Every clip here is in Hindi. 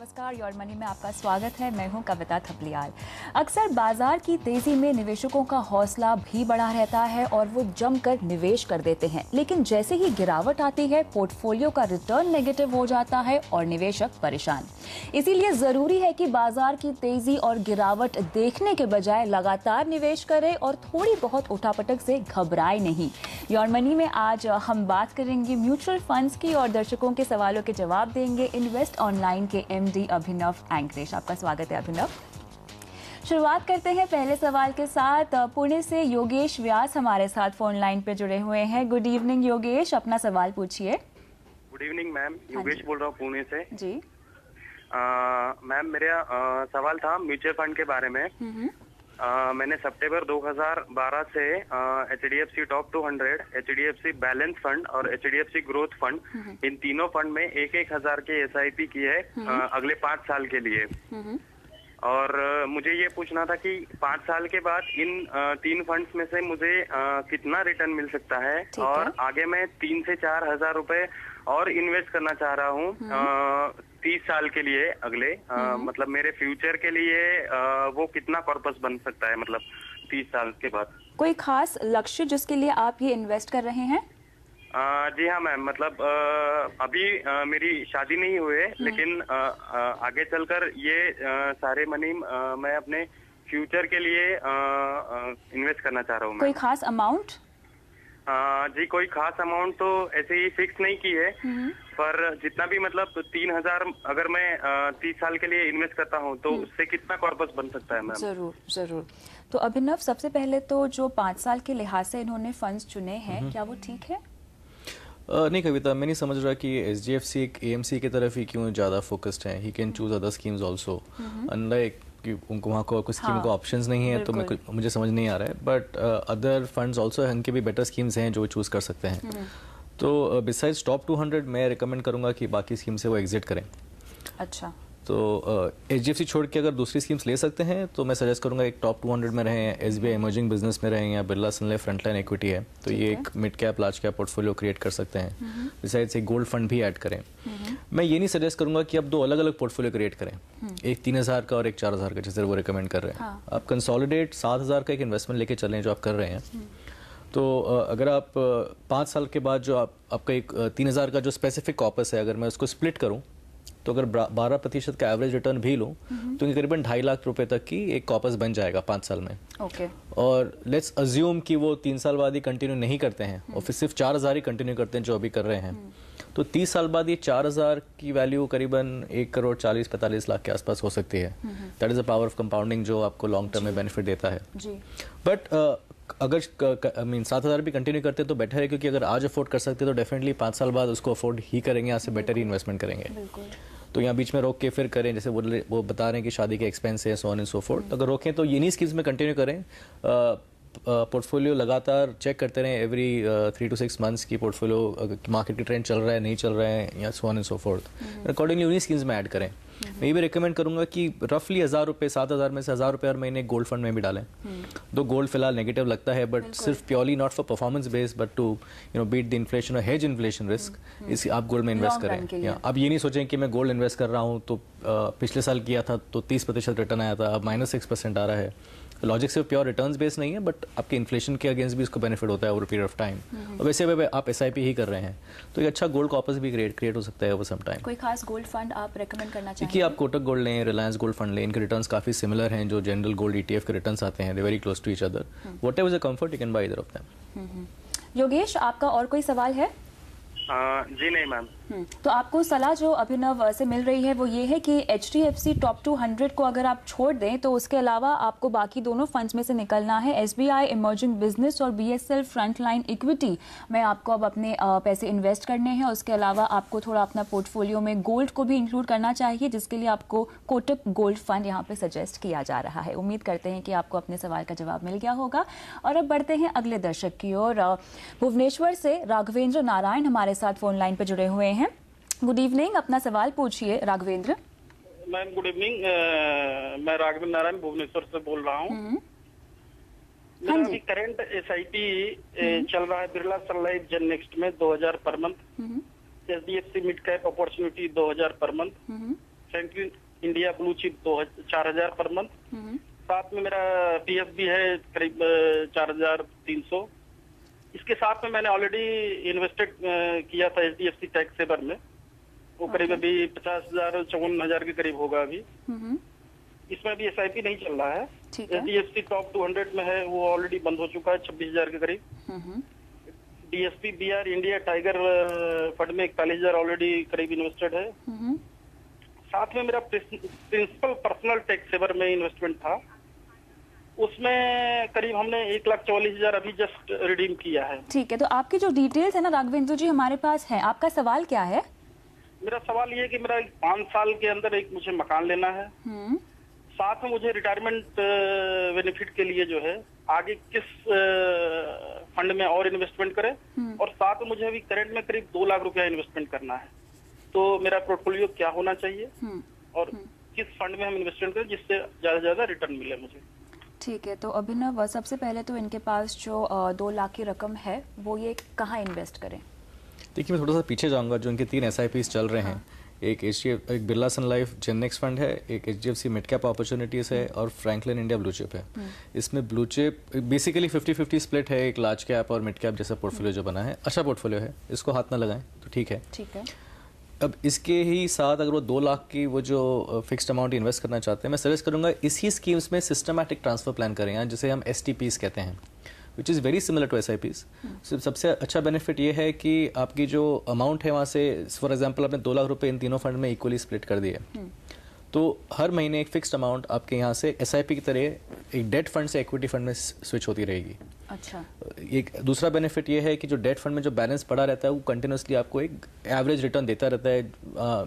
नमस्कार, योर मनी में आपका स्वागत है। मैं हूं कविता थपलियाल। अक्सर बाजार की तेजी में निवेशकों का हौसला भी बढ़ा रहता है और वो जमकर निवेश कर देते हैं, लेकिन जैसे ही गिरावट आती है पोर्टफोलियो का रिटर्न नेगेटिव हो जाता है और निवेशक परेशान। इसीलिए जरूरी है कि बाजार की तेजी और गिरावट देखने के बजाय लगातार निवेश करें और थोड़ी बहुत उठापटक से घबराए नहीं। योर मनी में आज हम बात करेंगे म्यूचुअल फंड्स की और दर्शकों के सवालों के जवाब देंगे इन्वेस्ट ऑनलाइन के एमडी अभिनव एंकरेश। आपका स्वागत है अभिनव। शुरुआत करते हैं पहले सवाल के साथ। पुणे से योगेश व्यास हमारे साथ फोन लाइन पे जुड़े हुए हैं। गुड इवनिंग योगेश, अपना सवाल पूछिए। गुड इवनिंग मैम, योगेश बोल रहा हूँ पुणे से जी। मैम मेरा सवाल था म्यूचुअल फंड के बारे में। मैंने सितंबर 2012 से HDFC top 200, HDFC balance fund और HDFC ग्रोथ फंड, इन तीनों फंड में 1,000 के SIP की है अगले 5 साल के लिए। और मुझे ये पूछना था कि 5 साल के बाद इन 3 फंड्स में से मुझे कितना रिटर्न मिल सकता है, और आगे मैं 3 से 4 हजार रुपए और इन्वेस्ट करना चाह रहा हूँ 30 साल के लिए अगले। मतलब मेरे फ्यूचर के लिए वो कितना कॉर्पस बन सकता है, मतलब 30 साल के बाद। कोई खास लक्ष्य जिसके लिए आप ये इन्वेस्ट कर रहे हैं? जी हाँ मैम, मतलब अभी मेरी शादी नहीं हुई, लेकिन आगे चलकर ये सारे मनी मैं अपने फ्यूचर के लिए इन्वेस्ट करना चाह रहा हूँ। कोई खास अमाउंट? जी कोई खास अमाउंट तो ऐसे ही फिक्स नहीं की है, पर जितना भी, मतलब 3,000 अगर मैं 30 साल के लिए इन्वेस्ट करता हूँ तो उससे कितना कॉर्पस बन सकता है मैम? जरूर जरूर। तो अभिनव, सबसे पहले तो जो 5 साल के लिहाज से इन्होंने फंड्स चुने हैं, क्या वो ठीक है? नहीं कविता, मैं नहीं समझ रहा कि HDFC एक AMC की तरफ ही क्यों ज़्यादा फोकस्ड है। He can choose other schemes also, unlike कि उनको वहाँ को कुछ स्कीम को ऑप्शंस नहीं है, तो मुझे समझ नहीं आ रहा है। बट अदर फंड्स ऑल्सो उनके भी बेटर स्कीम्स हैं जो चूज कर सकते हैं। तो बिसाइड्स टॉप 200 मैं रिकमेंड करूँगा कि बाकी स्कीम से वो एग्जिट करें। अच्छा। तो HDFC छोड़ के अगर दूसरी स्कीम्स ले सकते हैं तो मैं सजेस्ट करूंगा एक टॉप 200 में रहें, SBI इमर्जिंग बिजनेस में रहें, या Birla Sun Life Frontline equity है, तो ये एक mid cap large cap portfolio create कर सकते हैं। बिसाइड्स एक गोल्ड फंड भी ऐड करें। मैं ये नहीं सजेस्ट करूंगा कि आप 2 अलग अलग पोर्टफोलियो क्रिएट करें, एक 3,000 का और एक 4,000 का, जैसे वो रिकमेंड कर रहे हैं। आप कंसोलिडेट 7,000 का एक इन्वेस्टमेंट लेके चलें जो आप कर रहे हैं। तो अगर आप 5 साल के बाद जो आपका एक 3,000 का जो स्पेसिफिक कॉर्पस है, अगर मैं उसको स्प्लिट करूं तो अगर 12% का एवरेज रिटर्न भी लूं तो करीबन 2.5 लाख रुपए तक की एक कॉर्पस बन जाएगा 5 साल में। ओके। और लेट्स अज्यूम कि वो 3 साल बाद ही कंटिन्यू नहीं करते हैं और फिर सिर्फ 4,000 ही कंटिन्यू करते हैं जो अभी कर रहे हैं, तो 30 साल बाद ये 4,000 की वैल्यू करीबन 1,40,45 लाख के आसपास हो सकती है। That is the power of compounding जो आपको लॉन्ग टर्म में बेनिफिट देता है। बट अगर 7,000 भी कंटिन्यू करते हैं तो बेटर है, क्योंकि अगर आज अफोर्ड कर सकते हैं तो डेफिनेटली 5 साल बाद उसको अफोर्ड ही करेंगे, यहाँ से बेटर ही इन्वेस्टमेंट करेंगे। तो यहाँ बीच में रोक के फिर करें, जैसे वो बता रहे हैं कि शादी के एक्सपेंस है, सो ऑन एंड सो फोर्थ। तो अगर रोकें तो इन्हीं स्कीम्स में कंटिन्यू करें। पोर्टफोलियो लगातार चेक करते रहें, एवरी 3 to 6 मंथ्स की पोर्टफोलियो मार्केट की ट्रेंड चल रहा है नहीं चल रहा है, या सो on and so fourth. Accordingly उन्हीं स्कीम्स में ऐड करें। मैं ये भी रिकमेंड करूंगा कि रफली 1,000 रुपये, 7,000 में से 1,000 रुपये हर महीने गोल्ड फंड में भी डालें। तो गोल्ड फिलहाल नेगेटिव लगता है, बट सिर्फ purely not for performance base but to beat the inflation और हेज इन्फ्लेशन रिस्क, इस आप गोल्ड में इन्वेस्ट करें। अब ये नहीं सोचें कि मैं गोल्ड इन्वेस्ट कर रहा हूँ तो पिछले साल किया था तो 30% रिटर्न आया था, अब -6% आ रहा है। लॉजिक सिर्फ प्योर रिटर्न्स बेस नहीं है, बट आपके इन्फ्लेशन के अगेंस्ट भी इसको बेनिफिट होता है ओवर पीरियड ऑफ टाइम। और वैसे आप SIP ही कर रहे हैं तो एक अच्छा गोल्ड कॉर्पस भी क्रिएट हो सकता है ओवर सम टाइम। कोई खास गोल्ड फंड आप रेकमेंड करना चाहेंगे? देखिए, आप कोटक गोल्ड लें, रिलायंस गोल्ड फंड लें, इनके रिटर्न्स काफी सिमिलर हैं जो जनरल गोल्ड ETF के रिटर्न्स आते हैं। They very close to each other. Whatever is a comfort you can buy either of them. Yogesh, आपका और कोई सवाल है? जी नहीं मैम। तो आपको सलाह जो अभिनव से मिल रही है वो ये है कि HDFC टॉप 200 को अगर आप छोड़ दें तो उसके अलावा आपको बाकी दोनों फंड्स में से निकलना है। SBI इमर्जिंग बिजनेस और BSL फ्रंटलाइन इक्विटी में आपको अब अपने पैसे इन्वेस्ट करने हैं। उसके अलावा आपको थोड़ा अपना पोर्टफोलियो में गोल्ड को भी इंक्लूड करना चाहिए, जिसके लिए आपको कोटक गोल्ड फंड यहाँ पे सजेस्ट किया जा रहा है। उम्मीद करते हैं कि आपको अपने सवाल का जवाब मिल गया होगा। और अब बढ़ते हैं अगले दर्शक की ओर। भुवनेश्वर से राघवेंद्र नारायण हमारे साथ फोन लाइन पे जुड़े हुए हैं। गुड इवनिंग, अपना सवाल पूछिए राघवेंद्र। मैम गुड इवनिंग, मैं राघवेंद्र नारायण भुवनेश्वर से बोल रहा हूँ। मेरा अभी करंट SIP चल रहा है बिरला सन लाइफ जन नेक्स्ट में 2,000 per month, HDFC mid cap opportunity 2,000 per month, Franklin India blue chip 4,000 per month. साथ में मेरा पीएफ भी है करीब 4,300। इसके साथ में मैंने ऑलरेडी इन्वेस्टेड किया था HDFC टैक्स सेवर में, वो करीब अभी 50,000 54,000 के करीब होगा अभी। इसमें अभी SIP नहीं चल रहा है। HDFC टॉप 200 में है, वो ऑलरेडी बंद हो चुका है 26,000 के करीब। DSP BR India tiger fund में 41,000 ऑलरेडी करीब इन्वेस्टेड है। साथ में मेरा प्रिंसिपल पर्सनल टैक्स सेवर में इन्वेस्टमेंट था, उसमें करीब हमने 1,44,000 अभी जस्ट रिडीम किया है। ठीक है, तो आपकी जो डिटेल्स है ना राघवेंद्र जी हमारे पास है। आपका सवाल क्या है? मेरा सवाल ये है कि मेरा 5 साल के अंदर एक मुझे मकान लेना है, साथ में मुझे रिटायरमेंट बेनिफिट के लिए जो है आगे किस फंड में और इन्वेस्टमेंट करें, और साथ में मुझे अभी करंट में करीब 2 लाख रुपया इन्वेस्टमेंट करना है, तो मेरा पोर्टफोलियो क्या होना चाहिए और किस फंड में हम इन्वेस्टमेंट करें जिससे ज्यादा से ज्यादा रिटर्न मिले मुझे। ठीक है, तो अभिनव सबसे पहले तो इनके पास जो 2 लाख की रकम है वो ये कहाँ इन्वेस्ट करें? देखिए, मैं थोड़ा सा पीछे जाऊंगा। जो इनके 3 SIPs चल रहे हैं, एक बिरला सन लाइफ जेननेक्स फंड है, एक HDFC मिड कैप अपॉर्चुनिटीज है और फ्रैंकलिन इंडिया ब्लू चिप है। इसमें ब्लू चिप बेसिकली 50-50 स्प्लिट है, एक लार्ज कैप और मिड कैप जैसा पोर्टफोलियो जो बना है, अच्छा पोर्टफोलियो है, इसको हाथ ना लगाएं तो ठीक है। ठीक है। अब इसके ही साथ अगर वो 2 लाख की वो जो फिक्स्ड अमाउंट इन्वेस्ट करना चाहते हैं, मैं सजेस्ट करूंगा इसी स्कीम्स में सिस्टमैटिक ट्रांसफर प्लान करें, जिसे हम STPs कहते हैं, which is very similar to SIPs। सबसे अच्छा बेनिफिट ये है कि आपकी जो अमाउंट है वहाँ से, फॉर एग्जांपल आपने 2 लाख रुपए इन तीनों फंड में इक्वली स्प्लिट कर दिए, तो हर महीने एक फिक्स्ड अमाउंट आपके यहाँ से SIP की तरह एक डेट फंड से इक्विटी फंड में स्विच होती रहेगी। अच्छा। एक दूसरा बेनिफिट ये है कि जो डेट फंड में जो बैलेंस पड़ा रहता है वो कंटिन्यूसली आपको एक एवरेज रिटर्न देता रहता है,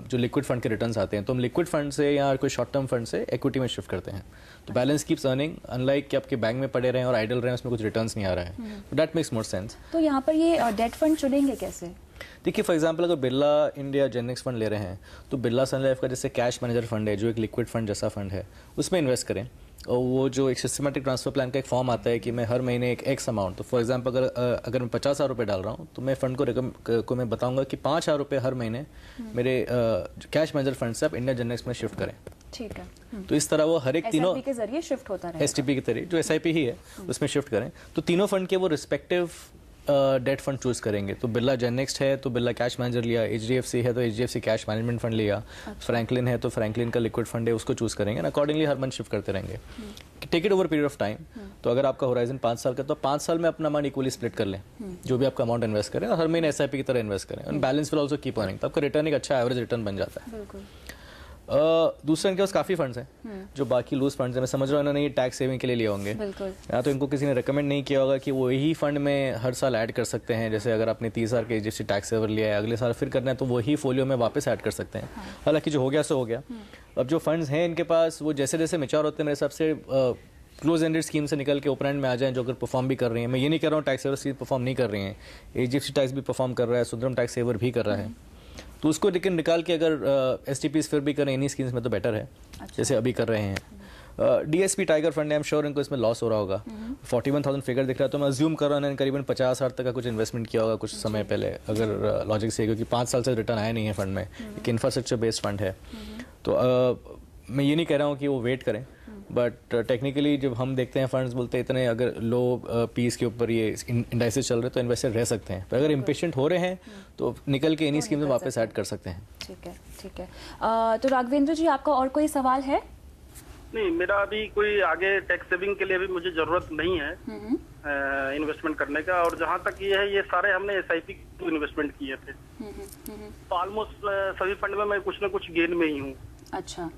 जो लिक्विड फंड के रिटर्न्स आते हैं, तो हम लिक्विड फंड से या कोई शॉर्ट टर्म फंड से इक्विटी में शिफ्ट करते हैं, तो बैलेंस कीप्स अर्निंग, अनलाइक कि आपके बैंक में पड़े रहें और आइडल रहें, उसमें कुछ रिटर्न्स नहीं आ रहा है, तो दैट मेक्स मोर सेंस। तो यहाँ पर ये डेट फंड चुनेंगे कैसे? देखिए, फॉर एग्जांपल अगर बिरला इंडिया जेनेक्स फंड ले रहे हैं तो बिरला सन लाइफ का जैसे कैश मैनेजर फंड है, जो एक लिक्विड फंड जैसा फंड है, उसमें इन्वेस्ट करें। और वो जो एक सिस्टमेटिक ट्रांसफर प्लान का एक फॉर्म आता है कि मैं हर महीने एक एक्स अमाउंट, तो फॉर एग्जांपल अगर मैं 50,000 रुपये डाल रहा हूँ तो मैं फंड को मैं बताऊंगा कि 5,000 रुपये हर महीने मेरे कैश मैनेजर फंड से आप इंडिया जेनेक्स में शिफ्ट करें। ठीक है। तो इस तरह वो हर एक तीनों SIP के जरिए शिफ्ट होता है, STP की तरह जो SIP ही है उसमें शिफ्ट करें, तो तीनों फंड के वो रिस्पेक्टिव डेट फंड चूज करेंगे। तो बिरला जेनेक्स्ट है तो बिरला कैश मैनेजर लिया, HDFC है तो HDFC कैश मैनेजमेंट फंड लिया, फ्रैंकलिन है तो फ्रैंकलिन का लिक्विड फंड है, उसको चूज करेंगे, अकॉर्डिंगली हर मंथ शिफ्ट करते रहेंगे। Take it over period of time, तो अगर आपका होराइजन 5 साल का तो 5 साल में अपना अमाउंट इक्वली स्प्लिट कर लें, जो भी आपका अमाउंट इन्वेस्ट करें, और हर महीने SIP की तरह इन्वेस्ट करें, और balance will also keep earning, तो आपका रिटर्न एक अच्छा एवरेज रिटर्न बन जाता है। बिल्कुल। दूसरे इनके पास काफ़ी फंड्स हैं जो बाकी लूज फंड्स हैं, मैं समझ रहा हूँ इन्होंने ये टैक्स सेविंग के लिए लिए होंगे, या तो इनको किसी ने रिकमेंड नहीं किया होगा कि वो यही फंड में हर साल ऐड कर सकते हैं। जैसे अगर आपने 30,000 के HDFC टैक्स सेवर लिया है, अगले साल फिर करना है तो वही फोलियो में वापस ऐड कर सकते हैं। हालांकि जो हो गया सो हो गया। अब जो फंड्स हैं इनके पास, वो जैसे जैसे मेच्योर होते हैं मेरे हिसाब से क्लोज एंडेड स्कीम से निकल के ओपन एंड में आ जाएं, जो अगर परफॉर्म भी कर रही हैं। मैं ये नहीं कह रहा हूँ टैक्स सेवर स्कीम परफॉर्म नहीं कर रही हैं, HDFC टैक्स भी परफॉर्म कर रहा है, सुंदरम टैक्स सेवर भी कर रहा है, तो उसको लेकिन निकाल के अगर STPs फिर भी करें इन्हीं स्कीम्स में तो बेटर है। अच्छा। जैसे अभी कर रहे हैं DSP टाइगर फंड है, आई एम श्योर इनको इसमें लॉस हो रहा होगा। 41,000 फिगर दिख रहा है, तो मैं अज्यूम कर रहा हूँ इन्होंने करीबन 50,000 तक का कुछ इन्वेस्टमेंट किया होगा कुछ समय पहले, अगर लॉजिक से, क्योंकि 5 साल से रिटर्न आया नहीं है फंड में, एक इंफ्रास्ट्रक्चर बेस्ड फंड है। तो मैं ये नहीं कह रहा हूँ कि वो वेट करें, बट टेक्निकली जब हम देखते हैं फंड्स बोलते हैं इतने अगर लो पीस के ऊपर ये इंडाइसेस चल रहे तो इन्वेस्टर रह सकते हैं, पर अगर इम्पेशेंट हो रहे हैं तो निकल के इन्हीं स्कीम में वापस ऐड कर सकते हैं। ठीक है, ठीक है। तो राघवेंद्र जी आपका और कोई सवाल है? नहीं, मेरा अभी कोई आगे टैक्स सेविंग के लिए भी मुझे जरूरत नहीं है इन्वेस्टमेंट करने का, और जहाँ तक ये है ये सारे हमने SIP इन्वेस्टमेंट किए थे, तो ऑलमोस्ट सभी फंड में मैं कुछ ना कुछ गेन में ही हूँ। अच्छा,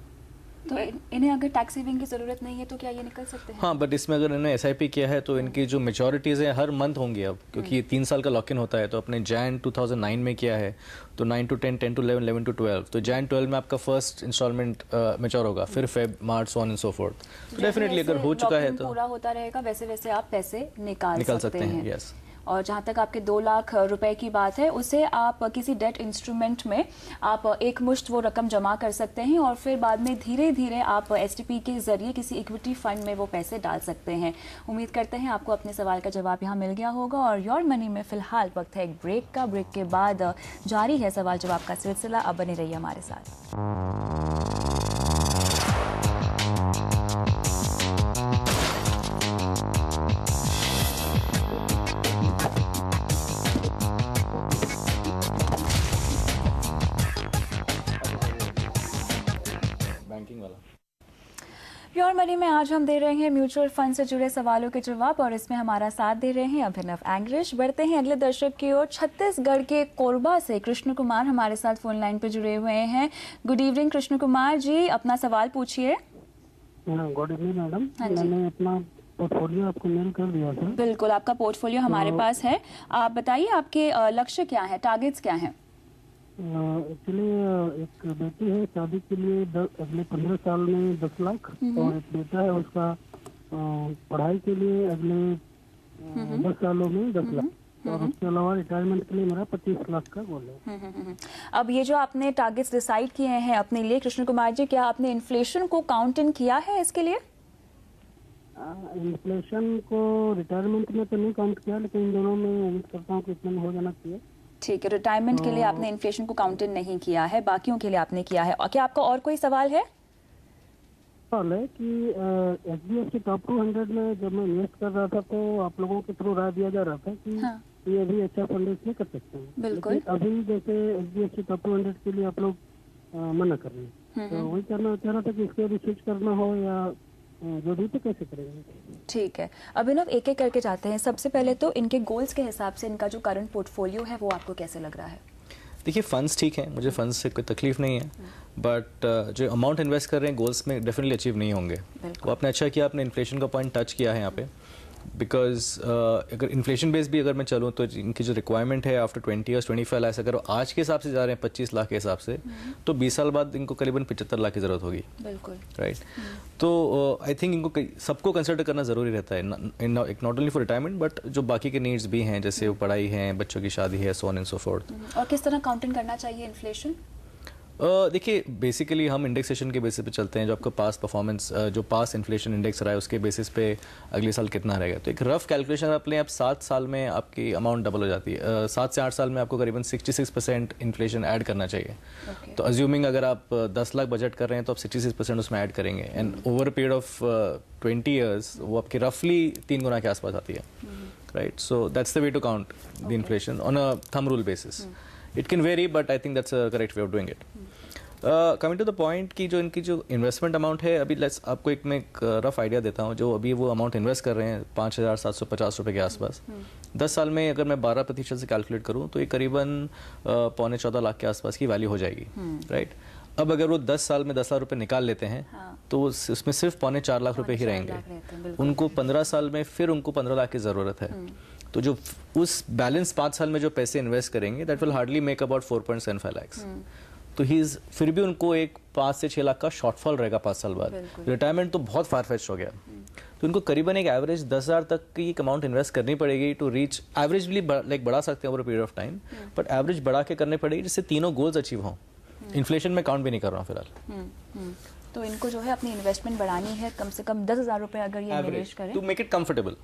तो इन्हें अगर टैक्स सेविंग की जरूरत नहीं है तो क्या ये निकल सकते हैं? हाँ, बट इसमें अगर इन्होंने SIP किया है तो इनकी जो मेच्योरिटीज़ है हर मंथ होंगी अब, क्योंकि ये 3 साल का लॉक इन होता है। तो अपने Jan 2009 में किया है तो 9 to 10, 10 to 11, 11 to 12, तो Jan 12 में आपका फर्स्ट इंस्टॉलमेंट मेच्योर होगा, फिर Feb, March, so on and so forth। तो डेफिनेटली अगर हो चुका है तो पूरा होता रहेगा, वैसे वैसे आप पैसे निकाल सकते हैं। यस। और जहाँ तक आपके 2 लाख रुपए की बात है, उसे आप किसी डेट इंस्ट्रूमेंट में आप एक मुश्त वो रकम जमा कर सकते हैं, और फिर बाद में धीरे धीरे आप STP के जरिए किसी इक्विटी फंड में वो पैसे डाल सकते हैं। उम्मीद करते हैं आपको अपने सवाल का जवाब यहाँ मिल गया होगा। और योर मनी में फिलहाल वक्त है एक ब्रेक का। ब्रेक के बाद जारी है सवाल जवाब का सिलसिला, अब बने रहिए हमारे साथ। बैंकिंग वाला। योर मनी में आज हम दे रहे हैं म्यूचुअल फंड से जुड़े सवालों के जवाब और इसमें हमारा साथ दे रहे हैं अभिनव एंग्रिश। बढ़ते हैं अगले दर्शक की ओर। छत्तीसगढ़ के कोरबा से कृष्ण कुमार हमारे साथ फोन लाइन पे जुड़े हुए हैं। गुड इवनिंग कृष्ण कुमार जी, अपना सवाल पूछिए। Good evening madam. हाँ जी। मैंने अपना पोर्टफोलियो आपको मेल कर दिया था। बिल्कुल, आपका पोर्टफोलियो हमारे पास है। आप बताइए आपके लक्ष्य क्या है, टारगेट्स क्या हैं? एक्चुअली एक बेटी है, शादी के लिए अगले 15 साल में 10 लाख और एक बेटा है उसका पढ़ाई के लिए अगले 10 सालों में 10 लाख और उसके अलावा रिटायरमेंट के लिए मेरा 25 लाख का गोल है। अब ये जो आपने टारगेट्स डिसाइड किए हैं अपने लिए कृष्ण कुमार जी, क्या आपने इन्फ्लेशन को काउंट इन किया है इसके लिए? इन्फ्लेशन को रिटायरमेंट में तो नहीं काउंट किया, लेकिन इन दोनों में उम्मीद करता हूँ कि इतना में हो जाना चाहिए। ठीक है, रिटायरमेंट के लिए आपने इन्फ्लेशन को काउंट इन नहीं किया है, बाकियों के लिए आपने किया है। और क्या आपका और कोई सवाल है? सवाल है कि HDFC टॉप 200 में जब मैं इन्वेस्ट कर रहा था तो आप लोगों के थ्रू राय दिया जा रहा था कि हाँ। ये भी अच्छा फंड इसमें कर सकते हैं। बिल्कुल। लेकिन अभी जैसे HDFC टॉप 200 के लिए आप लोग मना कर रहे हैं, तो वही चाह रहा था कि इसके भी स्विच करना हो या जो भी, तो कैसे करेंगे? ठीक है, अभिनव एक एक करके जाते हैं। सबसे पहले तो इनके गोल्स के हिसाब से इनका जो करंट पोर्टफोलियो है वो आपको कैसे लग रहा है? देखिए फंड्स ठीक है, मुझे फंड्स से कोई तकलीफ नहीं है, बट जो अमाउंट इन्वेस्ट कर रहे हैं गोल्स में डेफिनेटली अचीव नहीं होंगे। वो आपने अच्छा किया, आपने इन्फ्लेशन का पॉइंट टच किया है यहाँ पे, बिकॉज अगर इन्फ्लेशन बेस भी अगर मैं चलूँ तो इनकी जो रिक्वायरमेंट है आफ्टर 20 ईयर्स 25 लाख, अगर आज के हिसाब से जा रहे हैं 25 लाख के हिसाब से, तो 20 साल बाद इनको करीबन 75 लाख की ज़रूरत होगी। बिल्कुल राइट। तो आई थिंक इनको सबको कंसिडर करना ज़रूरी रहता है, not only for retirement but जो बाकी के नीड्स भी हैं, जैसे वो पढ़ाई है, बच्चों की शादी है, सो ऑन एंड सो फोर्थ। और किस तरह काउंटिंग करना चाहिए इन्फ्लेशन? देखिए बेसिकली हम इंडेक्सेशन के बेसिस पे चलते हैं, जो आपका पास परफॉर्मेंस, जो पास इन्फ्लेशन इंडेक्स रहा है उसके बेसिस पे अगले साल कितना रहेगा। तो एक रफ कैलकुलेशन आप लें, आप 7 साल में आपकी अमाउंट डबल हो जाती है। 7 से 8 साल में आपको करीबन 66% इन्फ्लेशन ऐड करना चाहिए। तो अज्यूमिंग अगर आप 10 लाख बजट कर रहे हैं तो आप 66% उसमें ऐड करेंगे, and over a period of 20 years वो आपकी रफली 3 गुना के आसपास आती है। Right, so that's the way to count the inflation on a thumb rule basis. It can vary but I think that's a correct way of doing it. Coming to the point की जो इनकी जो इन्वेस्टमेंट अमाउंट है, अभी लेट्स आपको एक मैं एक रफ आइडिया देता हूँ। जो अभी वो अमाउंट इन्वेस्ट कर रहे हैं 5,750 रुपये के आसपास, 10 साल में अगर मैं 12% से कैलकुलेट करूँ तो ये करीबन 13.25 लाख के आसपास की वैल्यू हो जाएगी। राइट। अब अगर वो 10 साल में 10 लाख रुपये निकाल लेते हैं तो उसमें सिर्फ 3.25 लाख रुपये ही रहेंगे। उनको 15 साल में फिर उनको 15 लाख की ज़रूरत है। तो जो उस बैलेंस 5 साल में जो पैसे इन्वेस्ट करेंगे that will hardly make about 4.75 lakh. तो फिर भी उनको एक 5 से 6 लाख का शॉर्टफॉल रहेगा 5 साल बाद। रिटायरमेंट तो बहुत फार फेच्ड हो गया। तो इनको करीबन एक एवरेज 10,000 तक की अमाउंट इन्वेस्ट करनी पड़ेगी टू रीच, एवरेजली लाइक बढ़ा सकते हैं over period of time, but average बढ़ा के करनी पड़ेगी जिससे तीनों गोल्स अचीव हों। इन्फ्लेशन में काउंट भी नहीं कर रहा हूँ फिलहाल। तो इनको जो है अपनी इन्वेस्टमेंट बढ़ानी है, कम से कम 10,000 रुपए अगर ये निवेश करें टू मेक इट कंफर्टेबल।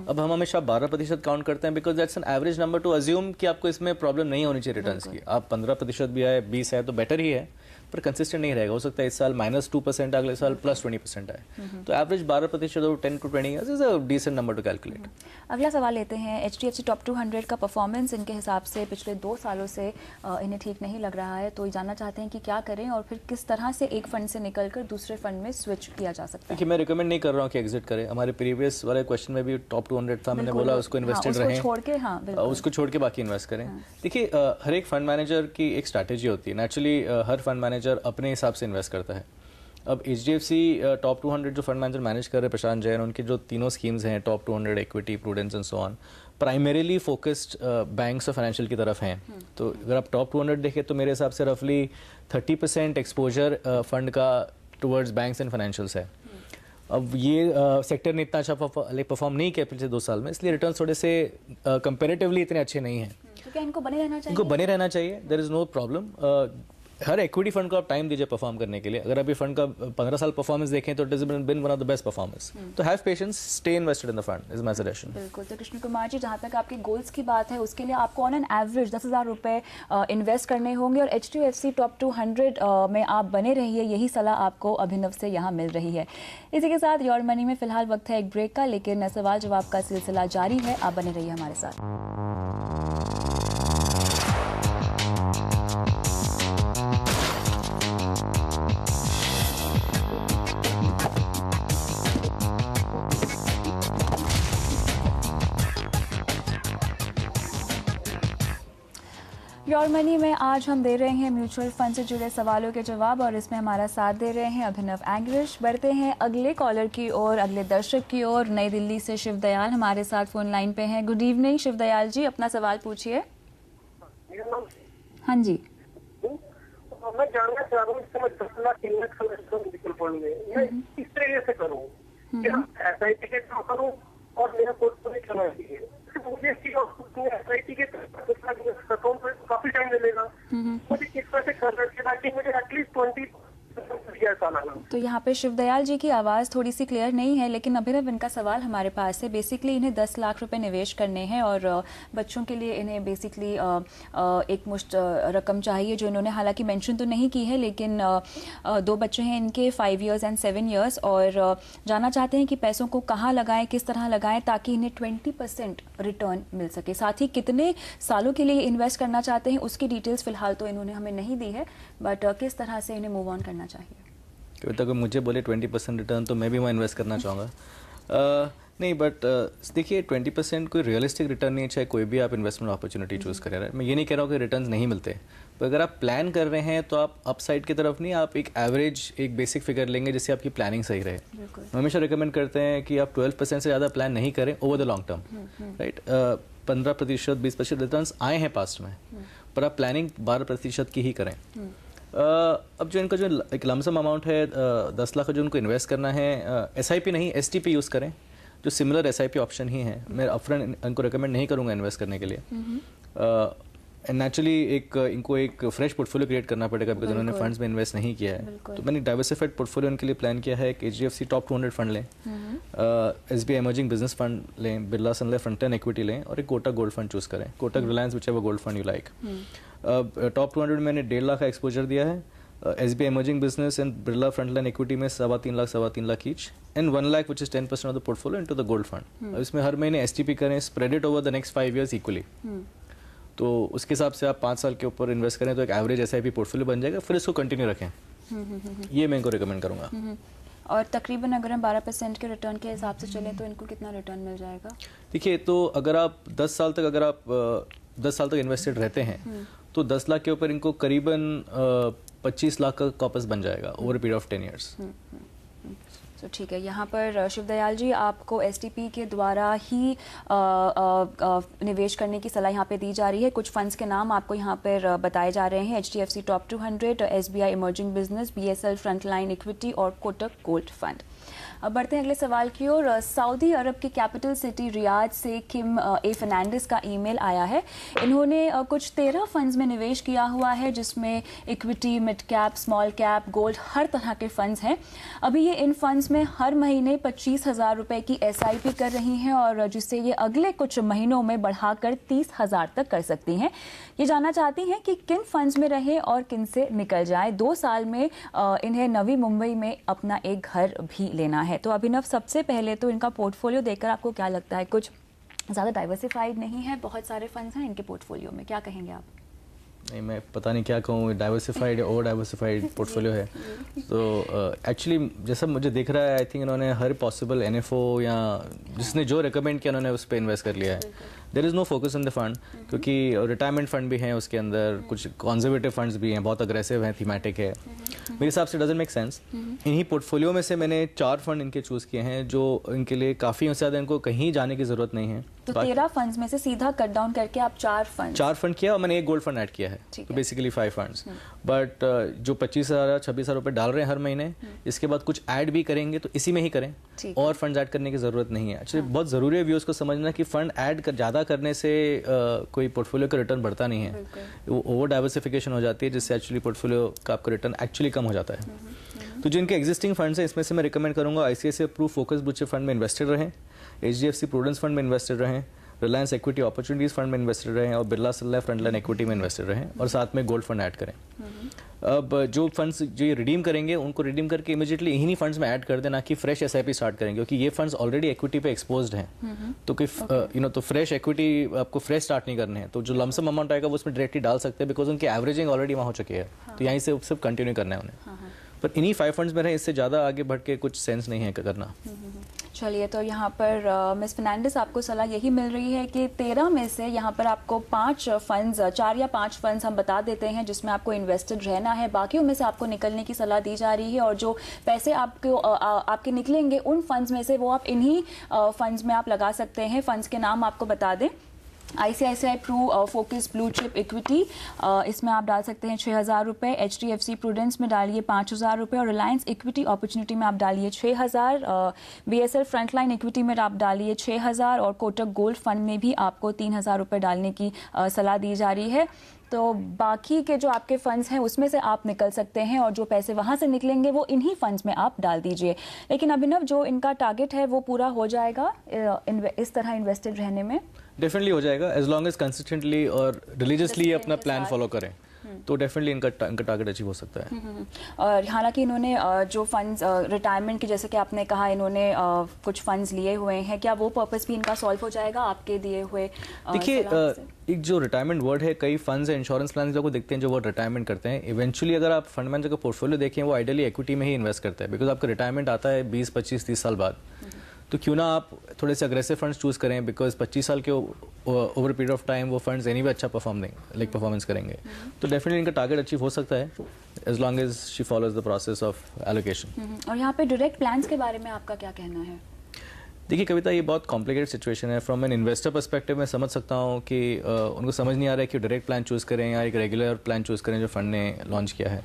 अब हम हमेशा 12% काउंट करते हैं because that's an average number two assume कि आपको इसमें प्रॉब्लम नहीं होनी चाहिए रिटर्न्स की। आप 15% भी आए, 20 है तो बेटर ही है, पर कंसिस्टेंट नहीं रहेगा। हो सकता है इस साल -2% अगले साल +20% आए। तो एवरेज 12% और 10 to 20 years is a decent number to calculate. अगला सवाल लेते हैं। HDFC टॉप 200 का परफॉर्मेंस इनके हिसाब से पिछले 2 सालों से इन्हें ठीक नहीं लग रहा है, तो ये जानना चाहते हैं कि क्या करें और फिर किस तरह से एक फंड से निकलकर दूसरे फंड में स्विच किया जा सकता है। देखिए मैं रिकमेंड नहीं कर रहा हूँ कि एग्जिट करें। हमारे प्रीवियस वाले क्वेश्चन में भी टॉप 200 था, मैंने बोला उसको इन्वेस्टेड रहें, उसको छोड़ के बाकी इन्वेस्ट करें। देखिए हर एक फंड मैनेजर की एक स्ट्रैटेजी होती है। नेचुरली हर फंड मैनेजर अपने हिसाब से इन्वेस्ट करता है। अब HDFC टॉप 200 जो फंड मैनेजर मैनेज कर रहे हैं प्रशांत जैन, उनकी जो तीनों स्कीम्स हैं top 200, equity, prudence and so on, primarily focused banks और फाइनेंशियल की तरफ हैं। तो अगर आप टॉप 200 देखें तो मेरे हिसाब से रफली 30% एक्सपोजर फंड का टुवर्ड्स बैंक्स एंड फाइनेंशियल्स है। अब ये सेक्टर ने इतना अच्छा परफॉर्म नहीं किया पिछले 2 साल में, इसलिए रिटर्न थोड़े से कंपेरेटिवली इतने अच्छे नहीं हैं। तो क्या इनको बने रहना चाहिए? इनको बने रहना चाहिए, देयर इज नो प्रॉब्लम। हर इक्विटी फंड को आप टाइम दीजिए परफॉर्म करने के लिए। अगर अभी फंड का 15 साल परफॉर्मेंस देखें तो it is been one of the best performance. तो have patience, stay invested in the fund is my suggestion. बिल्कुल। तो कृष्ण कुमार जी, जहाँ तक आपके गोल्स की बात है उसके लिए आपको ऑन एन एवरेज 10,000 रुपए इन्वेस्ट करने होंगे और HDFC टॉप 200 में आप बने रहिए, यही सलाह आपको अभिनव से यहाँ मिल रही है। इसी के साथ योर मनी में फिलहाल वक्त है एक ब्रेक का, लेकिन सवाल जवाब का सिलसिला जारी है। आप बने रहिए हमारे साथ। प्योर मनी में आज हम दे रहे हैं म्यूचुअल फंड से जुड़े सवालों के जवाब और इसमें हमारा साथ दे रहे हैं अभिनव एंग्रिश। बढ़ते हैं अगले कॉलर की ओर, अगले दर्शक की ओर। नई दिल्ली से शिवदयाल हमारे साथ फोन लाइन पे हैं। गुड इवनिंग शिवदयाल जी, अपना सवाल पूछिए। हाँ जी। मैं जानना चाह रहा हूँ इसका मैं 10 लाख इन्वेस्ट कर सकता हूँ म्यूचुअल फंड में, मैं किस तरीके से करूँ? क्या SIP के थ्रू करूँ और मेरा पोर्टफोलियो चलाना चाहिए? मुझे SIP के अकाउंट में काफी टाइम लगेगा, मुझे किस तरह से करना चाहिए ताकि मुझे एटलीस्ट 20 तो यहाँ पे शिवदयाल जी की आवाज़ थोड़ी सी क्लियर नहीं है, लेकिन अभिनव इनका सवाल हमारे पास है। बेसिकली इन्हें 10 लाख रुपए निवेश करने हैं और बच्चों के लिए इन्हें बेसिकली एक मुश्त रकम चाहिए, जो इन्होंने हालांकि मेंशन तो नहीं की है, लेकिन 2 बच्चे हैं इनके, 5 years and 7 years, और जानना चाहते हैं कि पैसों को कहाँ लगाएं, किस तरह लगाएं ताकि इन्हें 20% रिटर्न मिल सके। साथ ही कितने सालों के लिए इन्वेस्ट करना चाहते हैं उसकी डिटेल्स फिलहाल तो इन्होंने हमें नहीं दी है, बट किस तरह से इन्हें मूव ऑन करना चाहिए। क्योंकि अगर मुझे बोले 20% रिटर्न तो मैं भी वहाँ इन्वेस्ट करना चाहूँगा। नहीं, बट देखिए 20% कोई रियलिस्टिक रिटर्न नहीं है, चाहे कोई भी आप इन्वेस्टमेंट अपॉर्चुनिटी चूज़ करें। मैं ये नहीं कह रहा हूँ कि रिटर्न्स नहीं मिलते, पर अगर आप प्लान कर रहे हैं तो आप अपसाइड की तरफ नहीं, आप एक एवरेज एक बेसिक फिगर लेंगे जिससे आपकी प्लानिंग सही रहे। हम हमेशा रिकमेंड करते हैं कि आप 12% से ज़्यादा प्लान नहीं करें over the long term, right. 15%, 20% returns आए हैं पास्ट में, पर आप प्लानिंग 12% की ही करें। अब जो इनका जो एक लमसम अमाउंट है 10 लाख का जो उनको इन्वेस्ट करना है, SIP नहीं STP यूज़ करें, जो सिमिलर SIP ऑप्शन ही है। मैं अपफ्रंट इनको रिकमेंड नहीं करूँगा इन्वेस्ट करने के लिए। नेचुरली इनको एक फ्रेश पोर्टफोलियो क्रिएट करना पड़ेगा, बिकॉज उन्होंने फंड्स में इन्वेस्ट नहीं किया है। तो मैंने डाइवर्सिफाइड पोर्टफोलियो उनके लिए प्लान किया है कि HDFC टॉप 200 फंड लें, SBI इमर्जिंग बिजनेस फंड लें, Birla Sun life front end equity लें, और एक कोटक गोल्ड फंड चूज़ करें, Kotak Reliance which ever gold fund you like. Top 200 में मैंने 1.5 लाख का एक्सपोजर दिया है। SBI emerging business and Birla frontline equity में 3.25 lakh each, and 1 lakh which is 10% of the portfolio into the gold fund. इसमें हर महीने STP करें, spread it over the next 5 years equally. तो उसके हिसाब से आप 5 साल के ऊपर इन्वेस्ट करें तो एक एवरेज SIP पोर्टफोलियो बन जाएगा, फिर इसको कंटिन्यू रखें। ये मैं इनको रिकमेंड करूँगा। और तकरीबन अगर हम 12% के रिटर्न के हिसाब से चलें तो इनको कितना रिटर्न मिल जाएगा? देखिए, तो अगर आप 10 साल तक इन्वेस्टेड रहते हैं तो 10 लाख के ऊपर इनको करीबन 25 लाख का कॉपस बन जाएगा ओवर पीरियड ऑफ 10 years। तो ठीक है, यहाँ पर शिवदयाल जी आपको STP के द्वारा ही निवेश करने की सलाह यहाँ पे दी जा रही है। कुछ फंड्स के नाम आपको यहाँ पर बताए जा रहे हैं, HDFC top 200, SBI emerging business, BSL frontline equity और कोटक गोल्ड फंड। अब बढ़ते हैं अगले सवाल की ओर। सऊदी अरब की कैपिटल सिटी रियाद से किम ए फर्नांडिस का ईमेल आया है। इन्होंने कुछ 13 फंड्स में निवेश किया हुआ है, जिसमें equity, mid cap, small cap, gold, हर तरह के फंड्स हैं। अभी ये इन फंड्स में हर महीने 25,000 रुपये की SIP कर रही हैं, और जिससे ये अगले कुछ महीनों में बढ़ाकर 30,000 तक कर सकती हैं। ये जानना चाहती हैं कि किन फंड्स में रहें और किन से निकल जाएं। 2 साल में इन्हें नवी मुंबई में अपना एक घर भी लेना है। तो अभिनव, सबसे पहले तो इनका पोर्टफोलियो देखकर आपको क्या लगता है? कुछ ज़्यादा डाइवर्सिफाइड नहीं है, बहुत सारे फंड्स हैं इनके पोर्टफोलियो में, क्या कहेंगे आप? नहीं, मैं पता नहीं क्या कहूँ, डाइवर्सिफाइड या ओवर डाइवर्सिफाइड पोर्टफोलियो है। तो एक्चुअली जैसा मुझे दिख रहा है, आई थिंक इन्होंने हर पॉसिबल NFO या जिसने जो रिकमेंड किया उन्होंने उस पर इन्वेस्ट कर लिया है। There is no focus in the fund, क्योंकि रिटायरमेंट फंड भी हैं उसके अंदर, कुछ कॉन्जर्वेटिव फंड्स भी हैं, बहुत अग्रेसिव हैं, थीमेटिक है। मेरे हिसाब से डजंट मेक सेंस। इन्हीं पोर्टफोलियो में से मैंने 4 फंड इनके चूज़ किए हैं जो इनके लिए काफ़ी उससे ज़्यादा इनको कहीं जाने की ज़रूरत नहीं है। तो 13 फंड्स में से सीधा कट डाउन करके आप 4 फंड किया, और मैंने एक गोल्ड फंड ऐड किया है, तो बेसिकली 5 फंड्स। बट जो 25,000 26,000 रुपये डाल रहे हैं हर महीने, इसके बाद कुछ ऐड भी करेंगे तो इसी में ही करें, और फंड ऐड करने की ज़रूरत नहीं है। एक्चुअली बहुत ज़रूरी है व्यूअर्स को समझना कि फंड ऐड ज़्यादा करने से कोई पोर्टफोलियो का रिटर्न बढ़ता नहीं है, वो ओवर डाइवर्सिफिकेशन हो जाती है, जिससे एक्चुअली पोर्टफोलियो का आपका रिटर्न एक्चुअली कम हो जाता है। तो जिनके एग्जिस्टिंग फंड्स हैं, इसमें से मैं रिकमेंड करूँगा ICICI Pru focus blue chip fund में इन्वेस्टेड रहें, HDFC प्रूडेंस फंड में इन्वेस्टेड रहें, रिलायंस इक्विटी अपॉर्चुनिटीज़ फंड में इन्वेस्टेड रहें, और Birla Sun Life Frontline equity में इन्वेस्टेड रहें, और साथ में गोल्ड फंड ऐड करें। अब जो फंड्स जो ये रिडीम करेंगे, उनको रिडीम करके इमीडिएटली इन्हीं फंड्स में ऐड कर देना, कि फ्रेश SIP स्टार्ट करेंगे, क्योंकि ये फंड्स ऑलरेडी इक्विटी पे एक्सपोज्ड हैं। तो कोई तो फ्रेश इक्विटी आपको फ्रेश स्टार्ट नहीं करने हैं, तो जो लमसम अमाउंट आएगा वो उसमें डायरेक्टली डाल सकते हैं, बिकॉज उनकी एवरेजिंग ऑलरेडी वहाँ हो चुकी है। तो यहीं से सिर्फ कंटिन्यू करना है उन्हें। पर इन्हीं 5 फंड्स में रहे, इससे ज़्यादा आगे बढ़ के कुछ सेंस नहीं है करना। चलिए, तो यहाँ पर मिस फर्नांडिस आपको सलाह यही मिल रही है कि 13 में से यहाँ पर आपको 5 फंड्स, 4 या 5 फंड्स हम बता देते हैं जिसमें आपको इन्वेस्टेड रहना है, बाकियों में से आपको निकलने की सलाह दी जा रही है, और जो पैसे आपको आपके निकलेंगे उन फंड्स में से वो आप इन्हीं फंड्स में आप लगा सकते हैं। फंड्स के नाम आपको बता दें, ICICI Pru focus blue chip equity, इसमें आप डाल सकते हैं 6,000 रुपये, HDFC प्रूडेंस में डालिए 5,000 रुपये, और रिलायंस इक्विटी अपॉर्चुनिटी में आप डालिए 6,000, BSL फ्रंटलाइन इक्विटी में आप डालिए 6,000, और कोटक गोल्ड फंड में भी आपको 3,000 रुपये डालने की सलाह दी जा रही है। तो बाकी के जो आपके फंड्स हैं उसमें से आप निकल सकते हैं, और जो पैसे वहाँ से निकलेंगे वो इन्हीं फंड्स में आप डाल दीजिए। लेकिन अभिनव, जो इनका टारगेट है वो पूरा हो जाएगा इस तरह इन्वेस्टेड रहने में? डेफिनेटली हो जाएगा, एज लॉन्ग एज कंसिस्टेंटली और रिलीजियसली अपना प्लान फॉलो करें तो डेफिनेटली इनका टारगेट अचीव हो सकता है। और हालांकि इन्होंने जो फंड्स रिटायरमेंट के, जैसे कि आपने कहा, इन्होंने कुछ फंड्स लिए हुए हैं, क्या वो पर्पस भी इनका सॉल्व हो जाएगा आपके दिए हुए? देखिए, एक जो रिटायरमेंट वर्ड है, कई फंड्स है, इंश्योरेंस प्लान लोग देखते हैं जो वर्ड रिटायरमेंट करते हैं। इवेंचुअली अगर आप फंड मैनेजर का पोर्टफोलियो देखें, वो आइडियली इक्विटी में ही इन्वेस्ट करता है, बिकॉज आपका रिटायरमेंट आता है 20, 25, 30 साल बाद। तो क्यों ना आप थोड़े से अग्रेसिव फंड्स चूज करें, बिकॉज 25 साल के ओवर पीरियड ऑफ टाइम वो फंड्स एनी वे अच्छा परफॉर्मेंस करेंगे। तो डेफिनेटली इनका टारगेट अचीव हो सकता है as long as she follows the process of allocation. और यहाँ पे डायरेक्ट प्लान्स के बारे में आपका क्या कहना है? देखिए कविता, ये बहुत कॉम्प्लिकेटेड सिचुएशन है। फ्रॉम एन इन्वेस्टर पर्सपेक्टिव मैं समझ सकता हूँ कि उनको समझ नहीं आ रहा है कि डायरेक्ट प्लान चूज़ करें या एक रेगुलर प्लान चूज़ करें जो फंड ने लॉन्च किया है।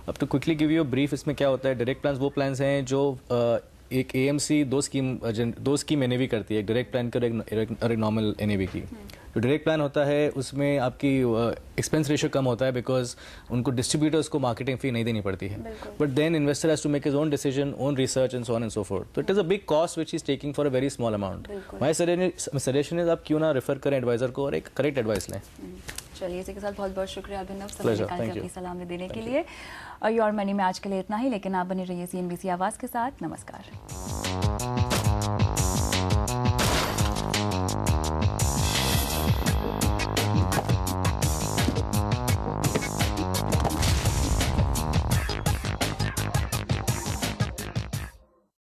अब तो क्विकली गिव यू ब्रीफ, इसमें क्या होता है, डायरेक्ट प्लान वो प्लान्स हैं जो एक AMC दो स्कीम NAV करती है, एक डायरेक्ट प्लान की और एक नॉर्मल NAV की। जो डायरेक्ट प्लान होता है उसमें आपकी एक्सपेंस रेशियो कम होता है, बिकॉज उनको डिस्ट्रीब्यूटर्स को मार्केटिंग फी नहीं देनी पड़ती है। But then investor has to make his own decision, own research and so on and so forth. तो it is a big cost which is taking for a very small amount. My suggestion is आप क्यों ना रेफर करें एडवाइजर को और एक करेक्ट एडवाइस लें। चलिए, इसी के साथ बहुत बहुत शुक्रिया अभिनव, समय निकाल के अपनी सलाह में देने के लिए। और योर मनी में आज के लिए इतना ही, लेकिन आप बने रहिए CNBC आवाज़ के साथ। नमस्कार।